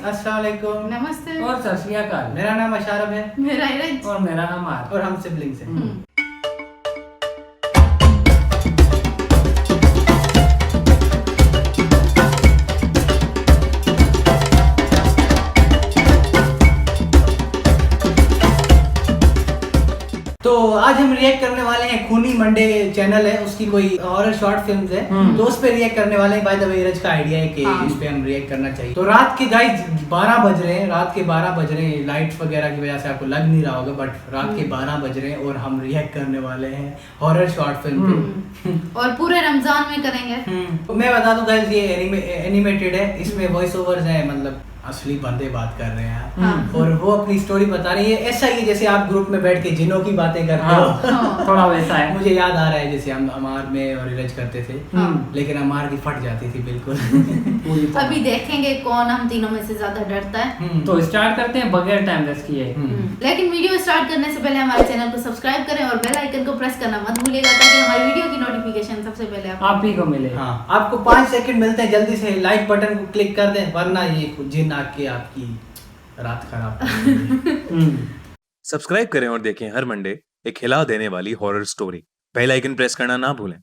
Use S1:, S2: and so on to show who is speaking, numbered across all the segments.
S1: अस्सलाम वालेकुम।
S2: नमस्ते।
S3: और सत श्री अकाल।
S1: मेरा नाम अशारफ है
S2: मेरा इरज।
S3: और मेरा अमार।
S1: और हम सिबलिंग्स हैं। तो आज हम रिएक्ट करने वाले हैं खूनी मंडे चैनल है, उसकी कोई हॉरर शॉर्ट फिल्म्स है, तो उस पे रिएक्ट करने वाले हैं। बाय द वे इरज का आइडिया है कि इस पे हम रिएक्ट करना चाहिए। तो रात के गाइस 12 बज रहे हैं, रात के 12 बज रहे हैं। लाइट्स वगैरह की वजह से आपको लग नहीं रहा होगा, बट रात के 12 बज रहे हैं और हम रिएक्ट करने वाले हैं हॉरर शॉर्ट फिल्म पे।
S2: और पूरे रमजान में करेंगे।
S1: तो मैं बता दूं गाइस, ये एनिमेटेड है, इसमें वॉइस ओवर्स हैं, मतलब असली बंदे बात कर रहे हैं और वो अपनी स्टोरी बता रही है। ऐसा ही जैसे आप ग्रुप में बैठ के जिनों की बातें करते हो,
S3: थोड़ा वैसा है।
S1: मुझे याद आ रहा है जैसे हम अमार में और इरज करते थे, लेकिन अमार की फट जाती थी बिल्कुल।
S2: अभी देखेंगे कौन हम तीनों में से ज्यादा डरता है।
S3: तो स्टार्ट करते हैं बगैर टाइम वेस्ट किए।
S2: लेकिन वीडियो स्टार्ट करने से पहले हमारे चैनल को सब्सक्राइब करें और बेल आइकन को प्रेस करना मत भूलिएगा, ताकि हमारी वीडियो की नोटिफिकेशन सबसे पहले
S3: आप ही को मिले।
S1: हाँ, आपको 5 सेकंड मिलते हैं, जल्दी से लाइक बटन को क्लिक कर दें, वरना ये जिन आके आपकी रात खराब
S4: सब्सक्राइब करें और देखें हर मंडे एक हिला देने वाली horror story. Bell icon press करना ना भूलें।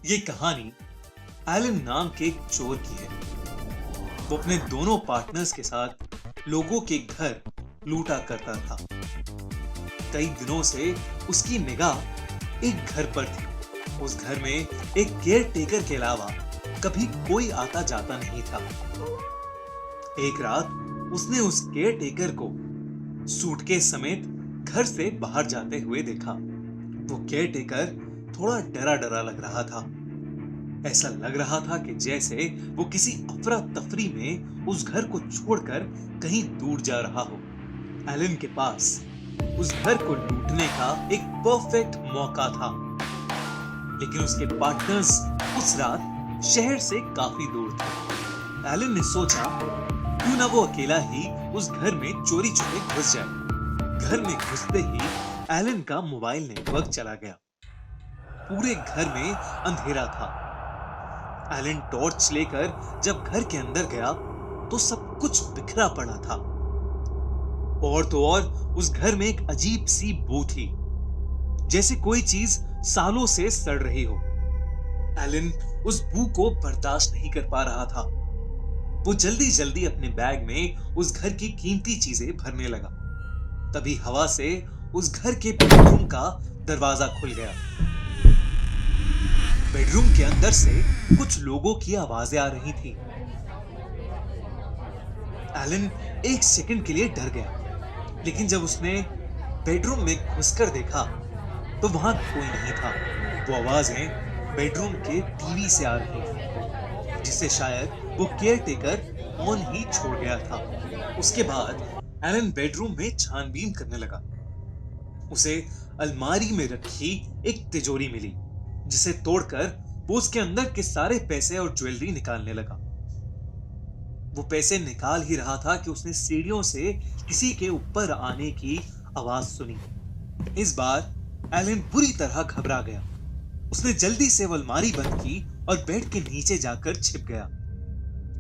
S5: ये कहानी एलन नाम के एक चोर की है। वो अपने दोनों पार्टनर्स के साथ लोगों के घर लूटा करता था। कई दिनों से उसकी निगाह एक घर पर थी। उस घर में एक केयर टेकर के अलावा कभी कोई आता जाता नहीं था। एक रात उसने उस केयर टेकर को सूटकेस समेत घर से बाहर जाते हुए देखा। वो केयर टेकर थोड़ा डरा डरा लग रहा था। ऐसा लग रहा था कि जैसे वो किसी अफरा तफरी में उस घर को छोड़कर कहीं दूर जा रहा हो। एलन के पास उस घर को लूटने का एक परफेक्ट मौका था, लेकिन उसके पार्टनर्स उस रात शहर से काफी दूर थे। एलन ने सोचा क्यों ना वो अकेला ही उस घर में चोरी छुपे घुस जाए। घर में घुसते ही एलन का मोबाइल नेटवर्क चला गया। पूरे घर में अंधेरा था। एलन टॉर्च लेकर जब घर के अंदर गया तो सब कुछ बिखरा पड़ा था। और तो और उस घर में एक अजीब सी बू थी, जैसे कोई चीज सालों से सड़ रही हो। एलन उस बू को बर्दाश्त नहीं कर पा रहा था। वो जल्दी जल्दी अपने बैग में उस घर की कीमती चीजें भरने लगा। तभी हवा से उस घर के बेडरूम का दरवाजा खुल गया। बेडरूम के अंदर से कुछ लोगों की आवाजें आ रही थी। एलन एक सेकंड के लिए डर गया, लेकिन जब उसने बेडरूम में घुसकर देखा तो वहां कोई नहीं था। वो आवाजें बेडरूम के टीवी से आ रही थी, जिसे शायद वो केयर टेकर ऑन ही छोड़ गया था। उसके बाद एलन बेडरूम में छानबीन करने लगा। उसे अलमारी में रखी एक तिजोरी मिली, जिसे तोड़कर वो उसके अंदर के सारे पैसे और ज्वेलरी निकालने लगा। वो पैसे निकाल ही रहा था कि उसने सीढ़ियों से किसी के ऊपर आने की आवाज सुनी। इस बार एलन बुरी तरह घबरा गया। उसने जल्दी से वो अलमारी बंद की और बेड के नीचे जाकर छिप गया।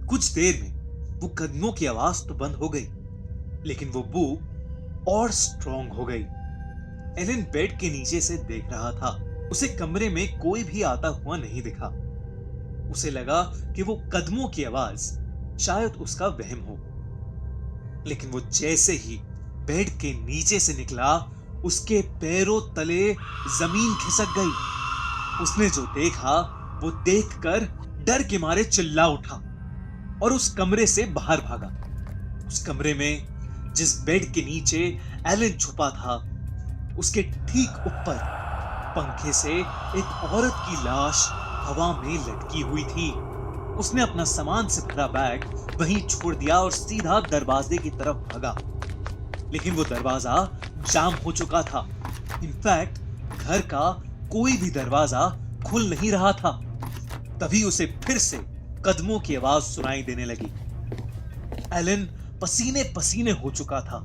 S5: कुछ देर में वो कदमों की आवाज तो बंद हो गई, लेकिन वो बू और स्ट्रॉन्ग हो गई। एलन बेड के नीचे से देख रहा था। उसे कमरे में कोई भी आता हुआ नहीं दिखा। उसे लगा कि वो कदमों की आवाज शायद उसका वहम हो, लेकिन वो जैसे ही बेड के नीचे से निकला, उसके पैरों तले जमीन खिसक गई। उसने जो देखा वो देखकर डर के मारे चिल्ला उठा और उस कमरे से बाहर भागा। उस कमरे में जिस बेड के नीचे एलन छुपा था, उसके ठीक ऊपर पंखे से एक औरत की लाश हवा में लटकी हुई थी। उसने अपना सामान से भरा बैग वहीं छोड़ दिया और सीधा दरवाजे की तरफ भागा, लेकिन वो दरवाजा जाम हो चुका था। इनफैक्ट घर का कोई भी दरवाजा खुल नहीं रहा था। तभी उसे फिर से कदमों की आवाज सुनाई देने लगी। एलन पसीने पसीने हो चुका था।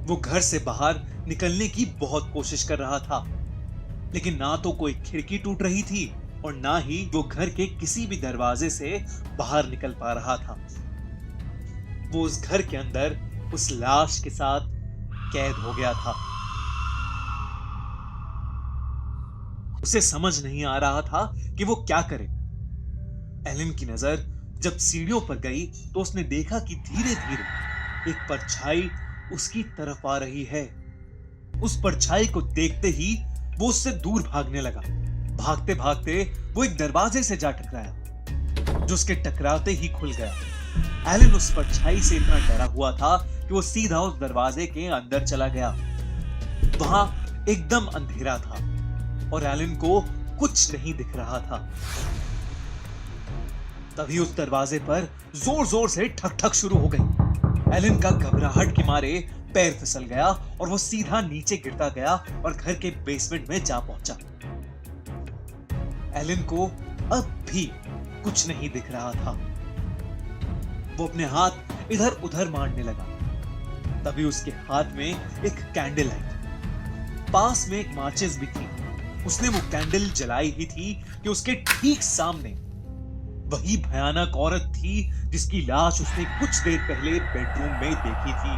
S5: वो घर से बाहर निकलने की बहुत कोशिश कर रहा था, लेकिन ना तो कोई खिड़की टूट रही थी और ना ही वो घर के किसी भी दरवाजे से बाहर निकल पा रहा था। वो उस घर के अंदर उस लाश के साथ कैद हो गया था। उसे समझ नहीं आ रहा था कि वो क्या करे। एलन की नजर जब सीढ़ियों पर गई तो उसने देखा कि धीरे धीरे एक परछाई उसकी तरफ आ रही है। उस परछाई को देखते ही वो उससे दूर भागने लगा। भागते भागते वो एक दरवाजे से जा टकराया, जो उसके टकराते ही खुल गया। एलन उस परछाई से इतना डरा हुआ था कि वो सीधा उस दरवाजे के अंदर चला गया। वहां एकदम अंधेरा था और एलन को कुछ नहीं दिख रहा था। तभी उस दरवाजे पर जोर जोर से ठक ठक शुरू हो गई। एलन का घबराहट के मारे पैर फिसल गया और वो सीधा नीचे गिरता गया और घर के बेसमेंट में जा पहुंचा। एलन को अब भी कुछ नहीं दिख रहा था। वो अपने हाथ इधर उधर मारने लगा। तभी उसके हाथ में एक कैंडल आई। पास में एक माचिस भी थी। उसने वो कैंडल जलाई ही थी कि उसके ठीक सामने वही भयानक औरत थी जिसकी लाश उसने कुछ देर पहले बेडरूम में देखी थी।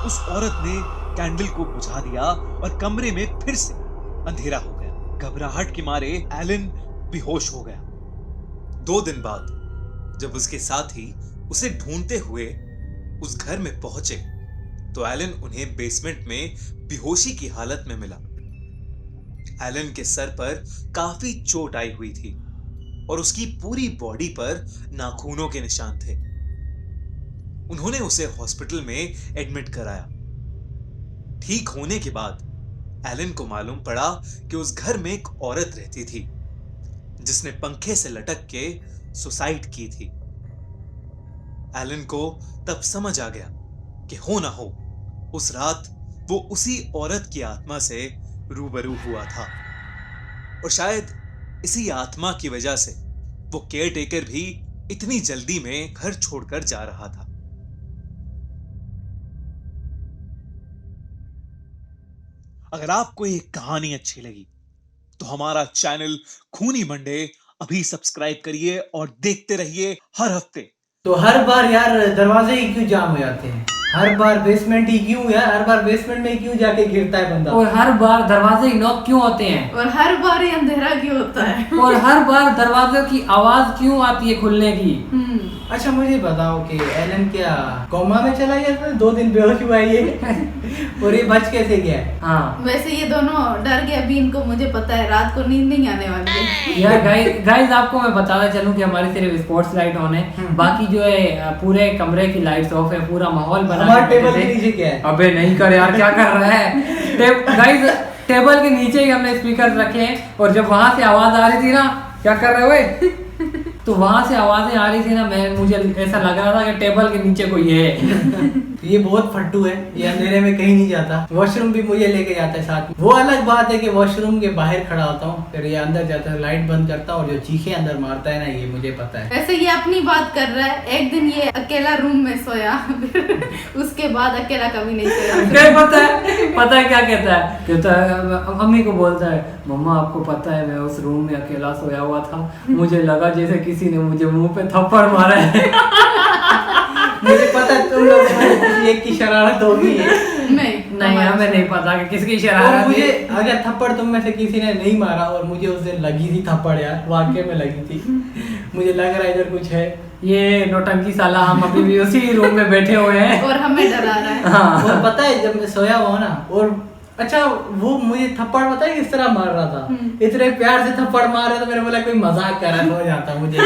S5: उस औरत ने कैंडल को बुझा दिया और कमरे में फिर से अंधेरा हो गया। घबराहट के मारे एलन बेहोश हो गया।
S4: 2 दिन बाद जब उसके साथी उसे ढूंढते हुए उस घर में पहुंचे तो एलन उन्हें बेसमेंट में बेहोशी की हालत में मिला। एलन के सर पर काफी चोट आई हुई थी और उसकी पूरी बॉडी पर नाखूनों के निशान थे। उन्होंने उसे हॉस्पिटल में एडमिट कराया। ठीक होने के बाद एलन को मालूम पड़ा कि उस घर में एक औरत रहती थी जिसने पंखे से लटक के सुसाइड की थी। एलन को तब समझ आ गया कि हो ना हो उस रात वो उसी औरत की आत्मा से रूबरू हुआ था और शायद इसी आत्मा की वजह से वो केयरटेकर भी इतनी जल्दी में घर छोड़कर जा रहा था।
S5: अगर आपको ये कहानी अच्छी लगी तो हमारा चैनल खूनी मंडे अभी सब्सक्राइब करिए और देखते रहिए हर हफ्ते।
S1: तो हर बार यार दरवाजे ही क्यों जाम हो जाते हैं? हर बार बेसमेंट ही क्यों यार? हर बार बेसमेंट में क्यों जाके गिरता है बंदा?
S3: और हर बार दरवाजे ही नॉक क्यों होते हैं?
S2: और हर बार ही अंधेरा क्यों होता है?
S3: और हर बार दरवाजे की आवाज क्यों आती है खुलने की?
S1: अच्छा मुझे बताओ कि एलन क्या कोमा में चला गया था? 2 दिन बेहोश हुआ है ये और ये बच कैसे गया है?
S3: हाँ
S2: वैसे ये दोनों डर गए अभी। इनको मुझे पता है रात को नींद नहीं आने वाली है।
S3: यार गाइस आपको मैं बताना चलूं कि हमारी सिर्फ स्पोर्ट्स लाइट ऑन है, बाकी जो है पूरे कमरे की लाइट्स ऑफ है। पूरा माहौल बना
S1: हमारे टेबल के नीचे क्या है?
S3: अबे नहीं कर यार, क्या कर रहा है? गाइस टेबल के नीचे ही हमने स्पीकर रखे हैं और जब वहां से आवाज आ रही थी ना, क्या कर रहे हो तो वहां से आवाजें आ रही थी ना, मुझे ऐसा लग रहा था कि टेबल के नीचे कोई है।
S1: ये बहुत फट्टू है, ये अंधेरे में कहीं नहीं जाता। वॉशरूम भी मुझे लेके जाता है साथ में। वो अलग बात है कि वॉशरूम के बाहर खड़ा होता हूँ, फिर ये अंदर जाता है, लाइट बंद करता हूँ और जो चीखे अंदर मारता है ना, ये मुझे पता है।
S2: वैसे ये अपनी बात कर रहा है। एक दिन ये अकेला रूम में सोया उसके बाद अकेला कभी नहीं सोया।
S3: पता है क्या कहता है मम्मी को बोलता है, मम्मा आपको पता है मैं उस रूम में अकेला सोया हुआ था, मुझे लगा जैसे किसी ने मुझे मुंह पे थप्पड़ मारा है।
S1: मुझे पता है तुम लोग एक की शरारत होगी।
S2: नहीं
S3: हमें नहीं पता कि किसकी
S1: और
S3: शरारत
S1: मुझे
S3: है।
S1: अगर थप्पड़ तुम में से किसी ने नहीं मारा और मुझे उस दिन लगी थी थप्पड़ यार, वाकई में लगी थी, मुझे लग रहा है इधर कुछ है।
S3: ये नौटंकी साला हम अभी भी उसी रूम में बैठे हुए हैं
S2: और हमें डरा रहा है।
S3: हाँ।
S1: और पता है जब मैं सोया हुआ ना, और अच्छा वो मुझे थप्पड़ पता है किस तरह मार रहा था? इतने प्यार से थप्पड़ मार रहा था, मैंने बोला कोई मजाक कर रहा हो जाता मुझे।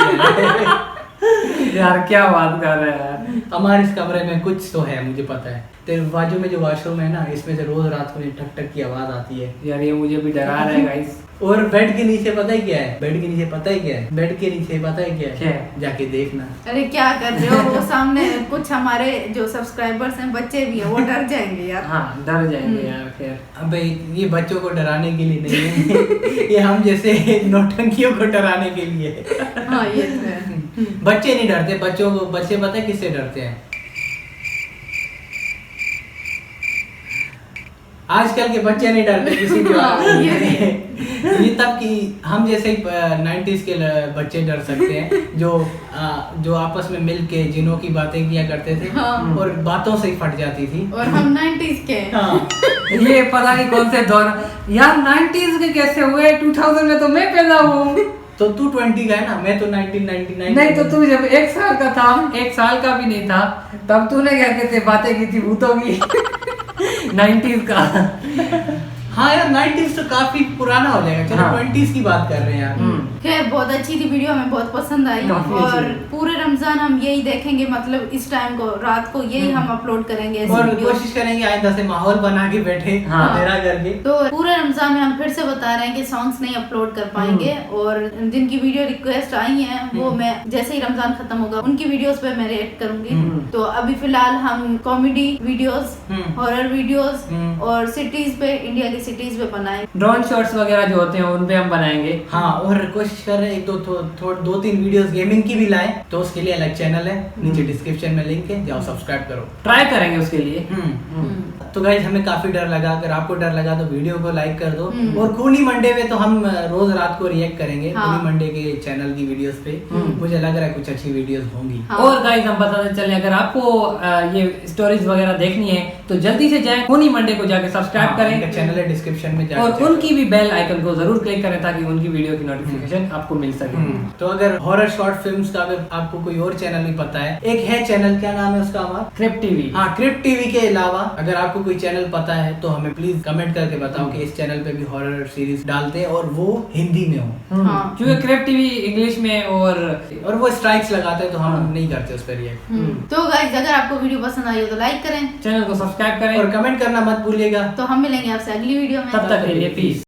S3: यार क्या बात कर रहे हैं यार।
S1: हमारे इस कमरे में कुछ तो है, मुझे पता है। तेरे बाजू में जो वॉशरूम है ना, इसमें से रोज रात को ठक ठक की आवाज आती है
S3: यार। ये मुझे भी डरा रहा है गाइस।
S1: और बेड के नीचे पता है क्या है? बेड के नीचे पता है क्या है? बेड के नीचे पता है क्या
S3: क्या
S1: है?
S3: है?
S1: जाके देखना।
S2: अरे क्या कर रहे हो? वो सामने कुछ हमारे जो सब्सक्राइबर्स हैं, बच्चे भी हैं, वो डर जाएंगे यार।
S3: हाँ डर जाएंगे यार। खैर
S1: अबे ये बच्चों को डराने के लिए नहीं है, ये हम जैसे नौटंकियों को डराने के लिए है।
S2: हाँ ये तो है।
S1: बच्चे नहीं डरते, बच्चे पता है किससे डरते हैं? आजकल के बच्चे नहीं डरते किसी भी
S2: हाँ,
S1: बात
S2: ये भी है।
S1: ये तब कि हम जैसे 90s के बच्चे डर सकते हैं जो आपस में मिल के जिनों की बातें किया करते थे
S2: हाँ।
S1: और बातों से ही फट जाती थी।
S2: और हम 90s के हैं।
S1: हाँ
S3: ये पता नहीं कौन से दौर यार 90s के कैसे हुए 2000 में तो मैं पैदा हूँ।
S1: तो तू 20 का है ना, मैं तो 1999।
S3: नहीं तो तू जब 1 साल का था 1 साल का भी नहीं था तब तूने क्या कहते बातें की थी भूतों की 90s का।
S1: हाँ यार 90s तो काफी पुराना हो जाएगा। चलो
S3: हाँ।
S1: 20s की बात कर रहे हैं यार।
S2: खैर बहुत अच्छी थी वीडियो, हमें बहुत पसंद आई।
S3: काफी
S2: और
S3: अच्छी थी।
S2: पूरे रमजान हम यही देखेंगे, मतलब इस टाइम को रात को यही हम अपलोड करेंगे ऐसी
S1: और
S2: वीडियो।
S1: कोशिश करेंगे आइंदा से माहौल बना के बैठे
S3: हाँ।
S1: मेरा करके।
S2: तो पूरे रमजान में हम फिर से बता रहे हैं कि सॉन्ग्स नहीं अपलोड कर पाएंगे और जिनकी वीडियो रिक्वेस्ट आई है वो मैं जैसे ही रमजान खत्म होगा उनकी वीडियोस पे मैं रिएक्ट करूंगी। तो अभी फिलहाल हम कॉमेडी वीडियोस, हॉरर वीडियोस और सिटीज पे, इंडिया की सिटीज पे बनाए।
S3: ड्रोन शॉट्स वगैरह जो होते हैं उन पे हम बनाएंगे।
S1: हाँ और कोशिश कर रहे हैं एक दो तीन वीडियोस गेमिंग की भी लाए, तो उसके लिए अलग चैनल है, नीचे डिस्क्रिप्शन में लिंक है, जाओ सब्सक्राइब करो।
S3: ट्राई करेंगे उसके लिए।
S1: तो गाइस हमें काफी डर लगा, अगर आपको डर लगा तो वीडियो को लाइक कर दो। और खूनी मंडे में तो हम रोज रात को रिएक्ट करेंगे खूनी मंडे के चैनल की वीडियोस पे। मुझे लग रहा है कुछ अच्छी वीडियोस होंगी।
S2: हाँ।
S3: और गाइस हम बताते चले अगर आपको ये स्टोरीज वगैरह देखनी है तो जल्दी से जाएं खूनी मंडे को जाके सब्सक्राइब करें।
S1: चैनल है डिस्क्रिप्शन में जाके
S3: और
S1: check
S3: उनकी भी बेल आइकन को जरूर क्लिक करें ताकि उनकी वीडियो की नोटिफिकेशन आपको मिल सके।
S1: तो अगर हॉरर शॉर्ट फिल्म्स का अगर आपको कोई और चैनल नहीं पता है, एक है चैनल, क्या नाम है उसका हमारा?
S3: क्रिप टीवी।
S1: हाँ क्रिप टीवी के अलावा अगर आपको कोई चैनल पता है तो हमें प्लीज कमेंट करके बताओ कि इस चैनल पे भी हॉरर सीरीज डालते हैं और वो हिंदी में हो।
S2: हाँ।
S3: क्योंकि क्रिप टीवी इंग्लिश में और
S1: वो स्ट्राइक्स लगाते हैं तो हम नहीं करते उस पर रिएक्ट।
S2: तो गाइस अगर आपको वीडियो पसंद आई हो तो लाइक करें
S3: चैनल को सब्सक्राइब करें
S1: और कमेंट करना मत भूलिएगा।
S2: तो हम मिलेंगे आपसे अगली वीडियो में।
S3: तब तक के लिए पीस।